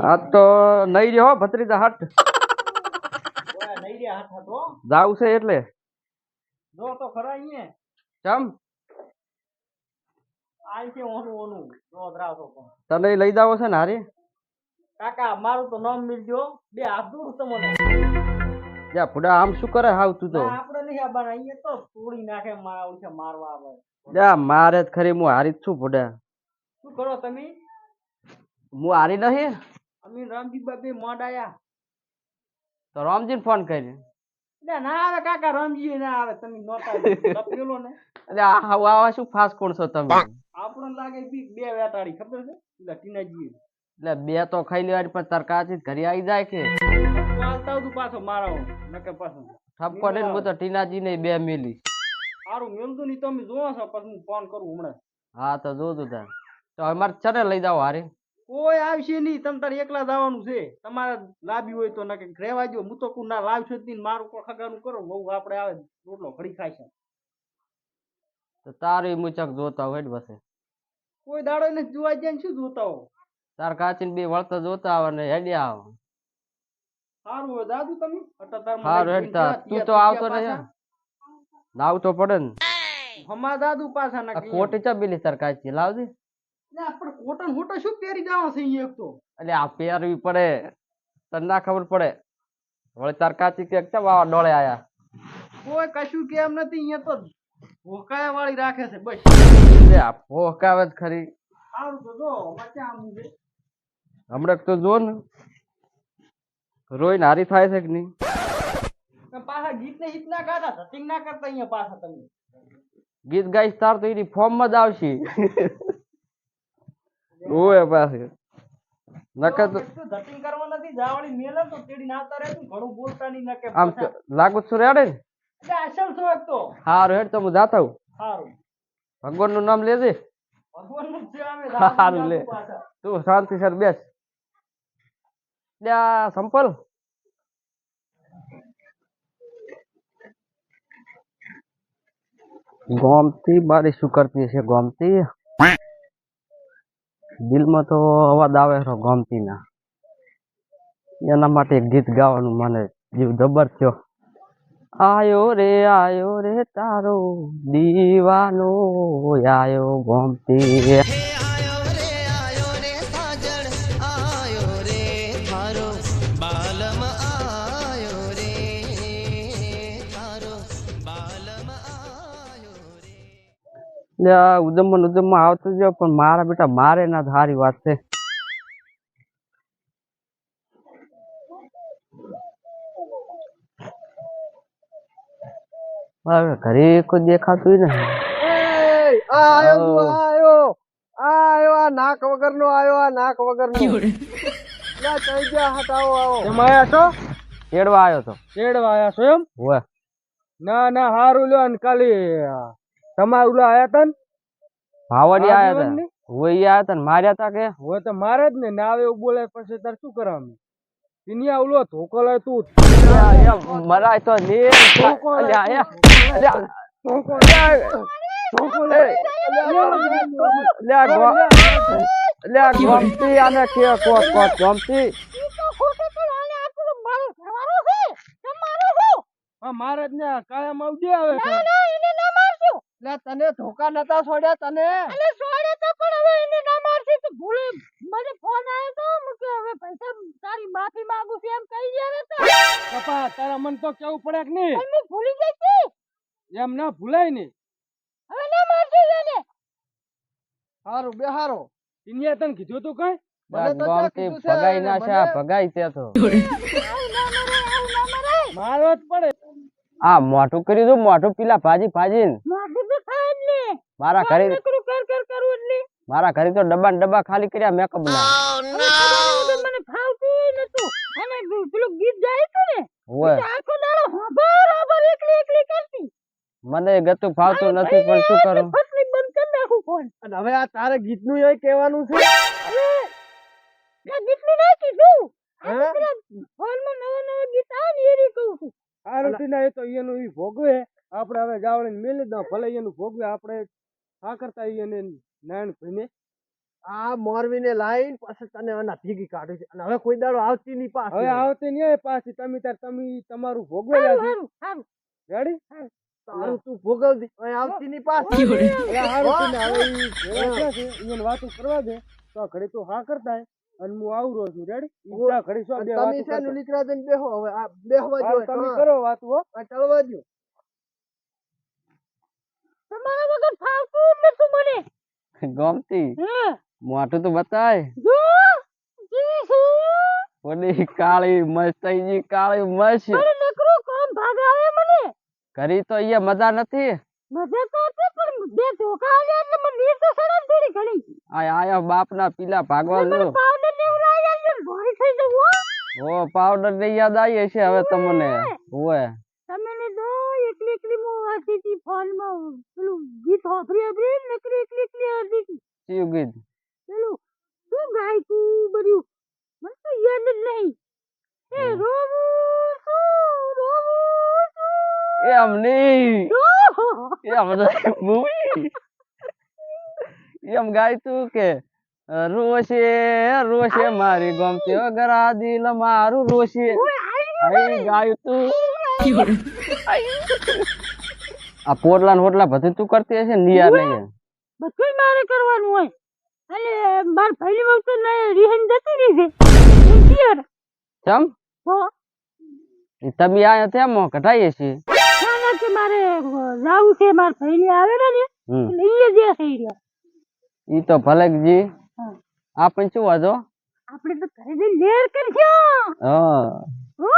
આ તો નહીં રહ્યો ભત્રીજા હાટ ઓય નહીં રે હાથ હતો જાવ છે એટલે જો તો ખરા અહીંયા ચમ આઈ છે ઓનું ઓનું જો ધરાવતો પણ તને લઈ જાવો છે ને હારી કાકા મારું તો નામ મિલજો બે હાથ દૂર તમને જા ફુડા આમ શું કરે હાવ તું તો ના આપણે નહીં આબાના અહીંયા તો તોડી નાખે છે મારવા આવે જા મારે જ ખરી હું હારી જ છું ફુડા શું કરો તમે હું હારી નહીં અમીન રામજી બાબે મોડાયા તો રામજીને ફોન કરી એટલે ના આવે કાકા રામજી ના આવે તમે નોતા લપેલો ને એટલે આવા શું ફાસ કોણ છો તમે આપણને લાગે બી બે વેટાડી ખબર છે એટલે ટીનાજી એટલે બે તો ખાઈ લેવાની પણ તરકાચી ઘરે આવી જાય કે ચાલતા તું પાછો મારો નકે પાછો ઠપકો ને હું તો ટીનાજી ને બે મિલી સારું મેલતું નહીં તમે જોવો છો પછી હું ફોન કરું હમણાં હા તો જોતું તાર તો અમારે ચને લઈ જાવ હારી કોઈ આવશે નહીં તમ તારે એકલા જવાનું છે તમારે લાવી હોય તો નકે રહેવા દો હું તો કોઈ ના લાવશો જ નહીં મારું કોઈ ખગાનું કરો બહુ આપણે આવે રોટલો ઘડી ખાય છે તો તારી મુચક જોતા હોય બસ કોઈ દાડો ને જોવા જાય શું જોતા હો તાર કાચીને બે વળતા જોતા આવે ને હેડ્યા આવ સારું હોય દાદુ તમે સારું હેડતા તું તો આવતો નહીં લાવ તો પડે ને હમા દાદુ પાછા ના ખોટી ચબીલી તાર કાચી લાવ દે આપણે કોટન હોટા શું પહેરી જવા છે એક તો એટલે આ પહેરવી પડે તને ના ખબર પડે વળી તાર કાચી કે ચમ આવા ડોળે આયા કોઈ કશું કેમ નથી અહીંયા તો ભોકાયા વાળી રાખે છે બસ લે આ ભોકાવે જ ખરી સારું તો જો મચા આમ છે હમણાં તો જો ને રોઈને હારી થાય છે કે નહીં પાછા ગીત ને હિત ના ગાતા સટિંગ ના કરતા અહીંયા પાછા તમે ગીત ગાઈશ તાર તો એની ફોર્મ માં જ આવશે ઓય પાસે નકર તો સટિંગ કરવા નથી જાવડી મેલે તો તેડી નાતા રહે ઘણું બોલતા નહીં નકે આમ લાગુ છું રેડે ને એટલે અસલ છો એક તો હારું હેડ તો હું જાતા હું સારું ભગવાન નું નામ લેજે ભગવાનનું છે અમે સારું લે તું શાંતિ સર બેસ લ્યા સંપલ ગોમતી બારી શું કરતી છે ગોમતી દિલમાં તો અવાજ આવે છે ગોમતી ના એના માટે ગીત ગાવાનું મને જીવ જબર થયો આયો રે તારો દીવાનો આયો ગોમતી ઉદમમાં આવતો જ પણ મારા બેટા મારે ના સારી વાત છે હવે ઘરે કોઈ દેખાતું ને આયો આ નાક વગર નો આયો આ નાક વગર નો લા ચઈ ગયા હટાવો આવો એમ આયા છો તેડવા આવ્યો તો તેડવા આયા છો એમ ઓય ના હારું લ્યો ને કાલી તમાર ઉલા આયા તા ને ભાવડી આયા તા ઓય આયા તા ને માર્યા તા કે હોય તો મારે જ ને આવે એવું બોલે પછી તાર શું કરવાનું ઇનિયા ઉલો ધોકો લે તું મરાય તો ને ગમતી આને કે ગમતી મારે જ ને કાયમ આવજે આવે તને ધોકા નતા છોડ્યા તને માફી માંગુ છું એમ કહી દે પપ્પા તારા મન તો કેવું પડે કે નહીં ભૂલી જઈશ એમ ના ભૂલાય ને હવે ના મારજો એને હારું બેહારો ઇન્યા તને કીધું તું કઈ ગમતી ભગાઈ ના છે ભગાઈ તે તો મારવો જ પડે આ મોઢું કરી દઉં મોઢું પીલા ભાજી મારા ઘરે મારા ઘરે તો ડબ્બા ને ડબ્બા ખાલી કર્યા મેકઅપ ના મને ફાવતું નતું અને પેલું ગીત ગાય તો ને ઓય આખો દાડો હબર એકલી કરતી મને ગતું ફાવતું નથી પણ શું કરું ફટલી બંધ કરી નાખું ફોન અને હવે આ તારે ગીત નું એ કહેવાનું છે હવે ગીત નું ના કીધું ફોન માં નવા ગીત આ ને એરી કહું છું આ રૂટીના એ તો એનું ઈ ભોગવે આપણે હવે જાવણે મેલી દો ભલે એનું ભોગવે આપણે આ કરતા એને નાન ભઈને આ મોરવીને લાઈન પાછળ તને આના ભેગી કાઢું છે અને હવે કોઈ દાડો આવતી નહીં પાછી હવે આવતી નહીં પાછી તમે તમારું ભોગવે સારું સારું રેડી તારું તું ભોગવતી હવે આવતી નહીં પાછી વાતો કરવા દે તો ઘડી તું હા કરતા અને હું આવું રહ્યો છું રેડી ઘડી શું તમે છે ને નીકળા જઈને બેહો હવે આ બેહવા જો તમે કરો વાતો હો આ ચાલવા દો તમારા વગર ફાવતું જ નતું મને ગમતી હે મોટું તો બતાય જો જીસુ ઓલી કાળી મસ્તઈજી કાળી મસ્ત મને નકરું કામ ભાગાવે મને કરી તો અહીંયા મજા નથી મજા તો હતી પણ બે ધોકા આવ્યા એટલે મને નીર તો સડન થોડી ઘણી આયા બાપના પીલા ભાગવા મને જો પાવડર ને ઉડાયા છે ભોળી થઈ જવું હો ઓ પાવડર ની યાદ આવી છે હવે તમને ઓય તમે ને દો એકલી એકલી મો હતી તી ફોન માં પેલું ગીત હોભરી હોભરી નકરી એકલી એકલી હતી તી ચિયું ગીત પેલું શું ગાય તું બધું મને તો યાદ જ નહીં એ રોવું એ અમની છું એ અમને મૂવી એમ ગાય તું કે રોશે રોશે મારી ગમતી ગરા દિલ મારું રોશે આઈ ગાયું તું આ પોટલા ને હોટલા બધું તું કરતી હશે ને નિયા નહીં બધું મારે કરવાનું હોય અને માર પહેલી વખત ને રિહન જતી રહી છે પિયર ચમ તો તમે આયા તેમ કઢાઈએ છીએ ના કે મારે જાવું છે માર પહેલી આવે ને એટલે ઈ જ થઈ રહ્યા ઈ તો ભલે જી આપણે શું વાજો આપણે તો ઘરે જઈને લેર કરજો હા હો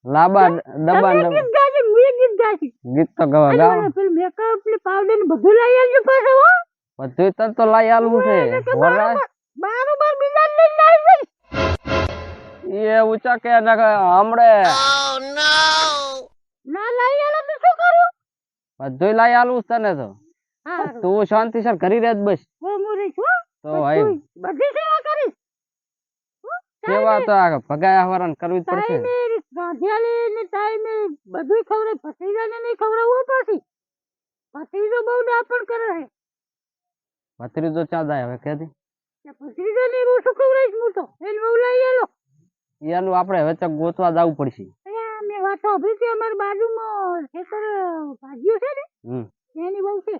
લાબા ડબ્બા ગીત ગાજે મુએ ગીત ગાજી ગીત તો ગવા અને ગાવ મને પેલું મેકઅપ ને પાવડર ને બધું લઈ આવજો પાછો હો બધું તને તો લઈ આલવું છે વરા બારોબાર બીજા લઈને આવી એ ઊંચા કે ના હમણે ના લઈ આલો તો શું કરું બધું લઈ આલવું છે તને તો હા તું શાંતિ સર કરી રહે જ બસ હું મુરી છું તો ભાઈ બધી સેવા કરીશ સેવા તો આ ભગાયા હવારાને કરવી જ પડશે ટાઈમે રાંધ્યાલી ને ટાઈમે બધું ખવડે ભત્રીજાને નહીં ખવડાવવું પાછી ભત્રીજો બહુ ડાપણ કરે છે ભત્રીજો ચા જાય હવે કેદી ભત્રીજાને બહુ શું ખવડાવીશ હું તો એને બહુ લઈ આલો એનું આપણે હવે ચક ગોતવા જવું પડશે અરે મેં વાત સાંભળી છે અમારી બાજુમાં ખેતર ભાજીઓ છે ને એની બહુ છે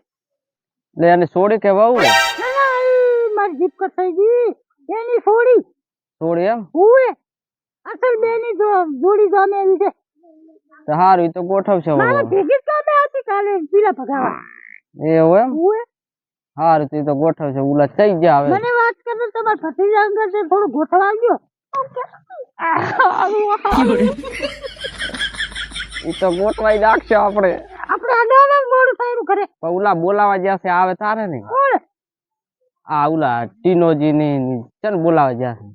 એટલે એને છોડી કે વહુ ના ના એ મારી જીપ કથાઈ ગઈ એની છોડી છોડી એમ હુએ અસલ બેની જોડી જામે આવી છે તો હારું ઈ તો ગોઠવશે હવે મારા ભેગી જ કામે હતી કાલે પીલા ભગાવા એવું એમ હુએ હારું ઈ તો ગોઠવશે ઉલા થઈ ગયા હવે મને વાત કરે તમારા ભત્રીજા અંગર છે થોડું ગોઠવાજો ઈ તો ગોઠવાઈ નાખશે આપણે અડાના મોડું થયું ઘરે પણ ઉલા બોલાવા જશે આવે તારે ને કોણ આ ઉલા ટીનોજી ની ચલ બોલાવા જશે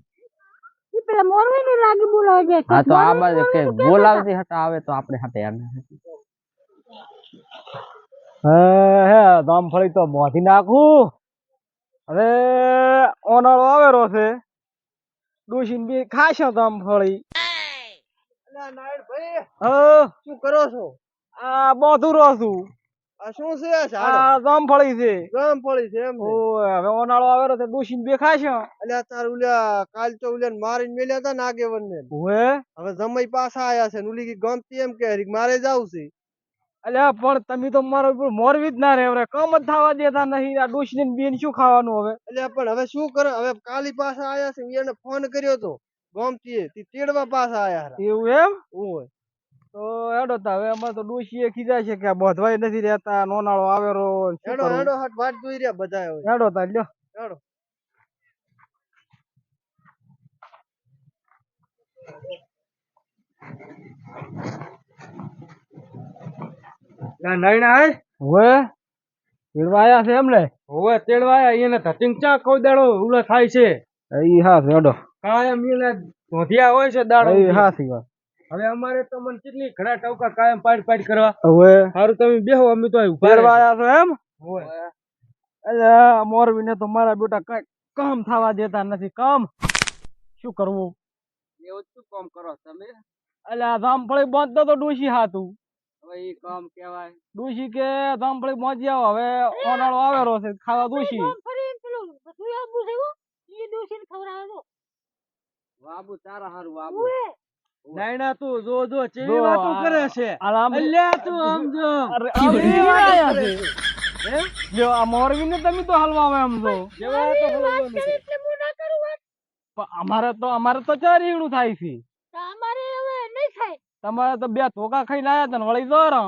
ઈ પેલા મોરવી ની લાગી બોલાવા જાય હા તો આ બાજુ કે બોલાવતી હટા આવે તો આપણે હાથે યાર હે દામફળી તો મોધી નાખું હવે ઓનાળો આવેલો છે ડોશીન બી ખાશો દામફળી શું કરો છો આ બધું રહું છું આ શું છે આ જામફળી છે જામફળી છે એમ ઓય હવે ઓનાળો આવેલો છે ડોશીન બે ખાશો એટલે તાર ઉલ્યા કાલ તો ઉલ્યા મારીને મેલ્યા હતા ને આગેવન ને ઓય હવે જમાઈ પાછા આયા છે ઉલી કી ગમતી એમ કે મારે જાવ છે અલ્યા પણ તમે તો મારો ઉપર મોરવી જ ના રે હવે કમ જ થવા દેતા નહીં આ ડોશી ને બેન શું ખાવાનું હવે અલ્યા પણ હવે શું કરે હવે કાલી પાછા આયા છે એને ફોન કર્યો તો ગમતી તી તેડવા પાછા આયા એવું એમ ઓય તો હેડો તા હવે અમાર તો ડોશીએ ખીજાય છે કે બોધવાય નથી રહેતા નોનાળો આવેરો હેડો હેડો હટ વાટ જોઈ રહ્યા બધા હવે હેડો તા લ્યો હેડો નાઈના હે ઓએ તેડવા આયા છે એમને ઓએ તેડવા આયા એને ધતિંગ ચા કોઈ દાડો ઉલા થાય છે ઈ હા હેડો કાયમ એને ધોધિયા હોય છે દાડો ઈ હા સી વાત હવે અમારે તો મને કેટલી ઘણા ટવકા કાયમ પાડ કરવા હવે સારું તમે બેહો અમે તો ઉભા આયા છો એમ ઓય અલ્યા મોરવીને તો મારા બેટા કઈ કામ થવા દેતા નથી કામ શું કરવું એવું શું કામ કરો તમે અલ્યા જામફળી બાંધતો તો ડોશી હાતું હવે ઈ કામ કહેવાય ડોશી કે જામફળી બાંધી આવો હવે ઓનાળો આવેલો છે ખાવા ડોશી ફરી પેલો બધું આબુ છે હો. ઈ ડોશીને ખવડાવે તો. બાબુ તારા હારું બાબુ ઉએ. નાયણા તું જો જો જો ચેવી વાતો આ- કરે છે આમ અલ્યા તું આમ જો અરે કેવી આ વાતો આયા કરે છે. હે જો આ મોરબીને તમે તો હલવાવે આમ તો જેવા તો હલવાનું છે એટલે હું ના કરું વાત. પણ અમારે તો ચારીણું થાય છે તો અમારે હવે નહીં થાય. તમારે તો બે ધોકા ખાઈને આયા હતા ને વળી દોરો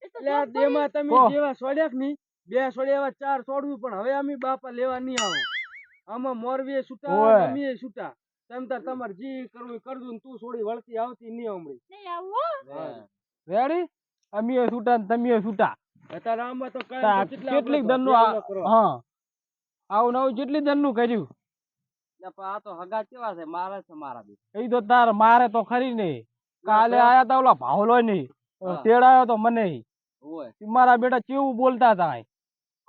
એ તો એટલે આ જોબ દેમાં તમે કહો. જેવા સોડ્યા કે નહીં બે સોડ્યા એવા ચાર સોડવું પણ હવે અમે બાપા લેવા નહીં આવો આમાં મોરવીએ છૂટા ઓય. અમીએ છૂટા તમ તાર તમારે જી કરવું એ કરજો ને તું સોડી વળતી આવતી નહીં હમણાં નહીં આવું હો. રેડી અમીએ છૂટા ને તમે છૂટા અત્યારે આમાં તો તા કાંઈ કેટલા કેટલીક આપણે દનનું ભેગા કરો. હા આવું નવું કેટલી દનનું કર્યું આ તો હગા કેવા છે મારે છે મારા એ તો તાર મારે તો ખરી નહીં કાલે આયા તા ઓલા ભાવલો નહીં તેડાયો તો મને મારા બેટા કેવું બોલતા હતા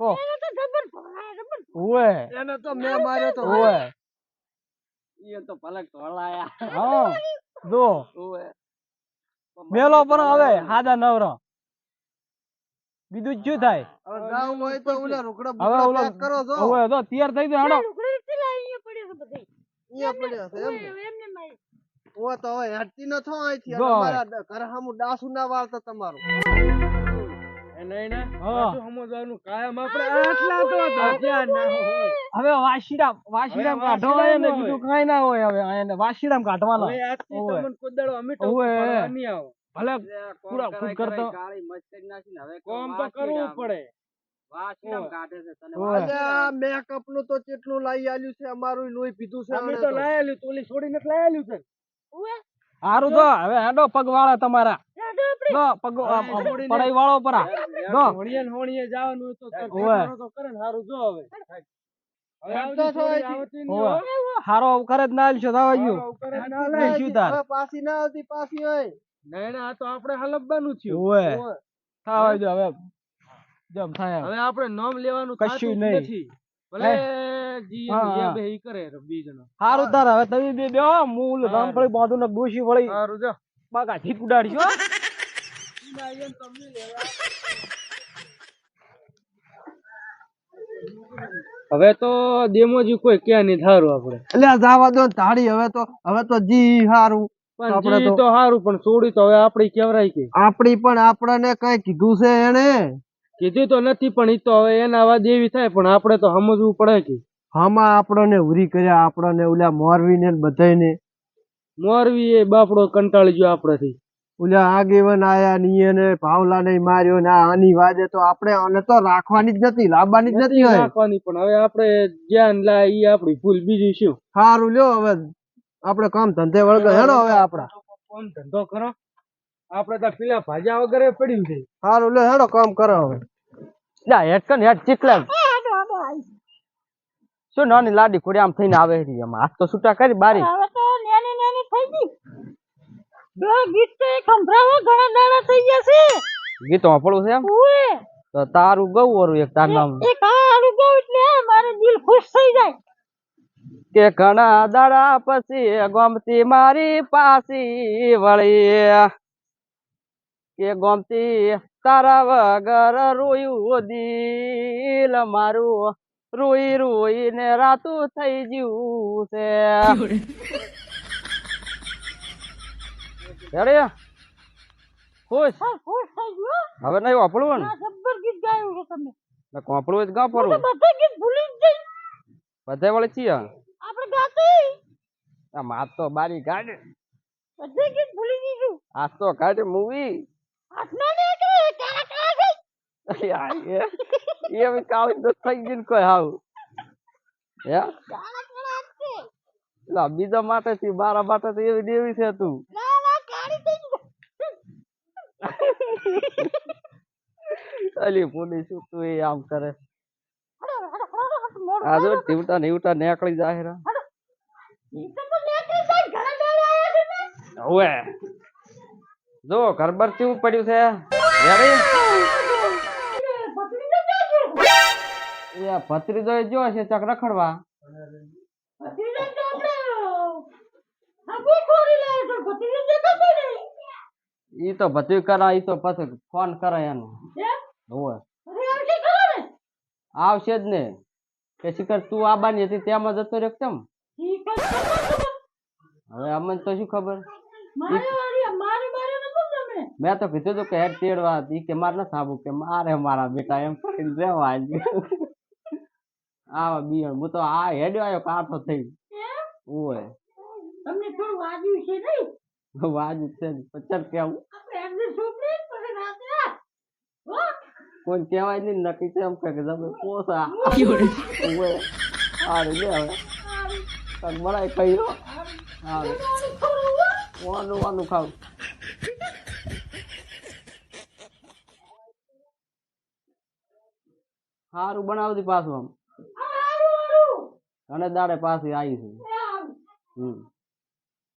કો એને તો જબર ભરાય, જબર. ઓએ એને તો મેં માર્યો તો ઓએ એ તો ભલે ઢોળાયા હા જો ઓએ મેલો પર હવે હાદા નવરો બીજું શું થાય હવે જાવું હોય તો ઓલા રોકડા હવે બોકડા ઓલો પેક કરો છો હવે તો તૈયાર થઈ જાય હેડો લુગડી પેલા અહીંયા પડ્યો છે બધે. અહીંયા પડ્યા છે એમ ને? ઓય, એમને મારી. ઓ તો હવે હેડતી ન થો અહીંથી જો અને હવે. મારા ઘર સામું ડાસુ ના વાળતા તમારું એ નહીં ને હા. પાછું સમજવાનું કાયમ આપણે આટલા તો ધ્યાન ના હોય હવે વાશીડામ કાઢો વાશીડામ હોય ને હોય. બીજું કાંઈ ના હોય હવે આને વાશીડામ કાઢવાના હવે આજથી ઓય. તમને કોઈ દાડો અમે તો ઓય. પડવા નહીં આવો ભલે પૂરા ખુદ કરતો કોમ તો કરવું પડે ઓય. અલ્યા મેકઅપ નું તો કેટલું લાઈ આલ્યું છે અમારું લોહી પીધું છે અમે તો લાઈ આલ્યું તોલી છોડીને લાઈ આલ્યું છે ઓય, હારું તો હવે હેડો પગ વાળા તમારા હેડો આપણે. લો પગ પડાઈ વાળો પરા જો હોણીએ ને હોણીએ જવાનું હોય તો તાર ઓય. ઠેકાણો તો કરે ને હારું જો હવે હવે આવતી છોડી આવતી નહીં ઓય. હો. હારો કરે જ ના આલશો તો આવજો હારો કરે ના નહીં લાય. શું તાર? હવે પાછી ના આવતી પાછી હોય નહીં ને આ તો આપણે હલબવાનું થયું ઓય. ઓય. થાવા જો હવે જમ થાય હવે આપણે નામ લેવાનું કશું થાતું જ નહીં. નથી ભલે જી હા, એ હા. બે ઈ કરે બે જણા હારું તાર હવે તમે બે બેહો હું રામફળી બાંધું ને ડોશી વળી હારું જો બાગા ઠીક ઉડાડીશ હો. હવે તો દેમોજી કોઈ ક્યાં નહીં થારું આપણે એટલે જાવા દો તાળી હવે તો જી હારું પણ આપણે જી તો હારું પણ છોડી તો હવે આપડી કેવરાય કે આપણી પણ આપણને કઈ કીધું છે એને કીધું તો નથી પણ ઈ તો હવે એના વાત એવી થાય પણ આપણે તો સમજવું પડે કે આમાં આપણને ઉરી કર્યા આપણને ઓલા મોરવી ને બધાને મોરવી એ બાપડો કંટાળી ગયો આપડેથી ઓલા આગેવન આયા ની એને ભાવલા ને માર્યો ને આની વાજે તો આપણે આને તો રાખવાની જ નથી લાવવાની જ નથી હવે રાખવાની પણ હવે આપણે જ્ઞાન લા ઈ આપડી ભૂલ બીજું શું સારું લ્યો હવે આપણે કામ ધંધે વળગે હેડો હવે આપડા કોમ ધંધો કરો આપણે તો પેલા ભાજા વગર પડ્યું છે સારું લ્યો હેડો કામ કરો હવે લા હેડ કન હેડ ચીકલા હેડો, હેડો, આઈ. શું નાની લાડી ખોડી આમ થઈને આવે છે એમાં હાથ તો છૂટા કરી બારી હવે તો નેની નેની થઈ ગઈ. બે ગીત તો એક સંભળાવો ઘણા દાડા થઈ ગયા છે. ગીતો પડું છે એમ ઓય, તો તારું ગૌ વરું એક તાર નામ એક હારું ગયું એટલે મારું દિલ ખુશ થઈ જાય. કે ઘણા દાડા પછી ગોમતી મારી પાસી વળી કે ગોમતી તારા વગર રોયું દિલ મારું રોઈ રોઈ ને રાતું થઈ ગયું છે રેડી? ખુશ હા, ખુશ થઈ ગયો. હવે નહીં વાપરવું ને આ જબ્બર ગીત ગાયું છે તમે. વાપરવું હોય તો ગા હું તો પડવું બધા ગીત ભૂલી જ જઈ. બધે વળી છીએ આપણે ગાતી આ માત તો બારી કાઢ બધે ગીત ભૂલી દીધું. આજ તો કાઢ મૂવી હાથમાં ને કે કાળા કાળા થઈ. એ કાળી તો થઈ ગઈ ને કોઈ હાવ હે કાળા કાળા છે. લા બીજા માટે થી મારા માટે તો એવી દેવી છે તું ના ના કાળી થઈ ગઈ. અલી પોલીસ તું એ આમ કરે હડો, હડો, હડો, હડો, મોડું આ જો થયું. ટીવટા નીવટા નીકળી જાય રા ઈ તો નીકળી જાય. ઘણા દાડા આયા છે ને. હવે જો ઘરબર કેવું પડ્યું છે રેડી ભત્રીજો ક્યાં છે? એ ભત્રીજો એ જો છે ચક રખડવા ભત્રીજો તો આપણે હગું ખોરી લાવ્યો છે. ભત્રીજો દેખાતો નહીં. ઈ તો ભત્રી કરા ઈ તો પછી ફોન કરે એનો હે? હોવે અરે આવશે ખરો ને? આવશે જ ને કે શિખર તું આબાની હતી તેમાં જતો રહ્યો કેમ? ઈ કઈ ખબર છે? હવે અમને તો શું ખબર? મારી બારે નતો તમે. મેં તો કીધું તું કે હેડ તેડવા હતી કે મારે નથી આવું કે મારે મારા બેટા એમ કરીને રહેવા આવા બિયણ હું તો આ હેડ્યો આવ્યો કાંઠો થઈ ઓય તમને થોડું વાગ્યું છે નહીં? વાજ છે ને પચાસ કેવું આપણે એમને છોકરી જ પછી રાતે હો કોઈ કહેવાય નહીં નક્કી છે એમ કે તમે પોસા ઓય આ રે લે હવે તક મળાય કહ્યું હા વાનું વાનું ખાવ સારું બનાવતી પાછું આમ અને દાડે પાછી આવી છે. હમ